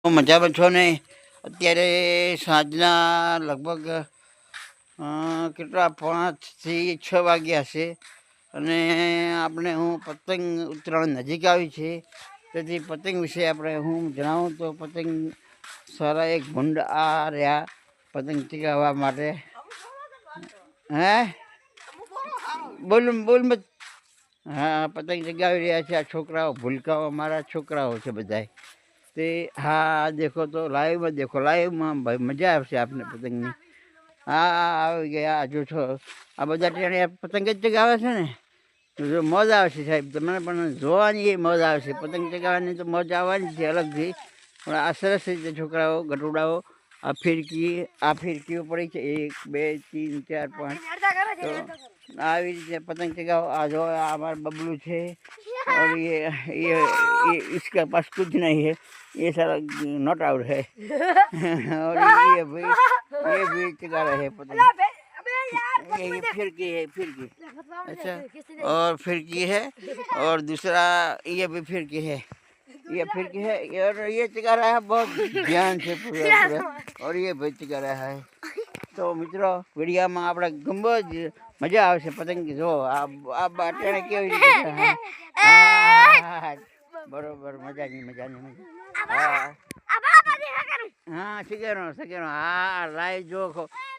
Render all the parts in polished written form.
મજામાં છો ને? અત્યારે સાંજના લગભગ કેટલા 5 થી 6 વાગ્યા છે અને હું પતંગ ઉત્તરાયણ નજીક આવી છે. તેથી પતંગ વિશે હું જણાવું તો પતંગ સારા એક ભૂંડ આ રહ્યા પતંગ ચગાવવા માટે. હે બોલ બોલ મત. હા, પતંગ ચગાવી રહ્યા છે આ છોકરાઓ, ભૂલકાઓ મારા છોકરાઓ છે બધાય. તે હા દેખો તો લાઈવમાં દેખો, લાઈવમાં ભાઈ મજા આવશે આપને પતંગની. હા આવી ગયા જો છો, આ બધા ટેણે પતંગ જ ચગાવે છે ને, જો મોજ આવશે સાહેબ, તમને પણ જોવાની એ મોજ આવશે. પતંગ ચગાવવાની તો મોજ આવવાની છે અલગથી, પણ આ સરસ રીતે છોકરાઓ ગટુડાઓ આ ફિરકીઓ પડી છે 1 2 3 4 5, તો આવી રીતે પતંગ ચગાવો. આ જો हमारा बबलू છે और ये इसका पास कुछ नहीं है, ये सारा नॉट आउट है और ये भी चगा रहे हैं पतंग। ये फिरकी है, फिरकी। अच्छा, और फिरकी है और दूसरा ये भी फिरकी है, ये फिरकी है और ये चगा रहा है बहुत ध्यान से पूरा और ये भी चगा रहा है. તો મિત્રો વિડીયામાં આપણે ગમો જ મજા આવશે પતંગ જો આ બાટણે કેવી રીતે. બરોબર, મજાની. હા સગેરો હા લાઈવ જો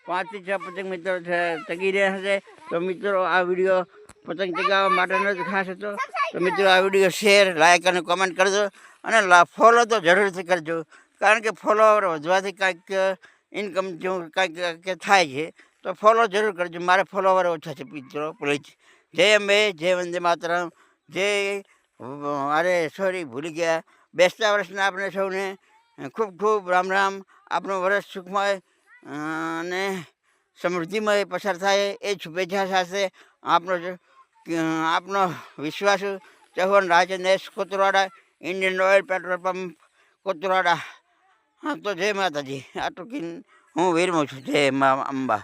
5 થી 6 પતંગ મિત્રો ચગી રહ્યા છે. તો મિત્રો આ વિડીયો પતંગ ચગાવવા માટેનો જ ખાસ હતો. તો મિત્રો આ વિડીયો શેર, લાઈક અને કોમેન્ટ કરજો અને ફોલો તો જરૂરથી કરજો, કારણ કે ફોલોવર વધવાથી કાંઈક ઇન્કમ જો કાંઈક થાય છે, તો ફોલો જરૂર કરજો. મારે ફોલોવર ઓછા છે મિત્રો, પ્લીઝ. જય અંબે, જય વંદે માતરમ, જય ભૂલી ગયા. બેસતા વર્ષના આપણે સૌને ખૂબ ખૂબ રામ રામ. આપણું વર્ષ સુખમય અને સમૃદ્ધિમય પસાર થાય એ શુભેચ્છા સાથે આપનો વિશ્વાસ ચૌહાણ રાજનેશ કોતરવાડા, ઇન્ડિયન ઓઇલ પેટ્રોલ પંપ કોતરવાડા. હા તો જય માતાજી. આટલું હું વિરમું છું. જય મા અંબા.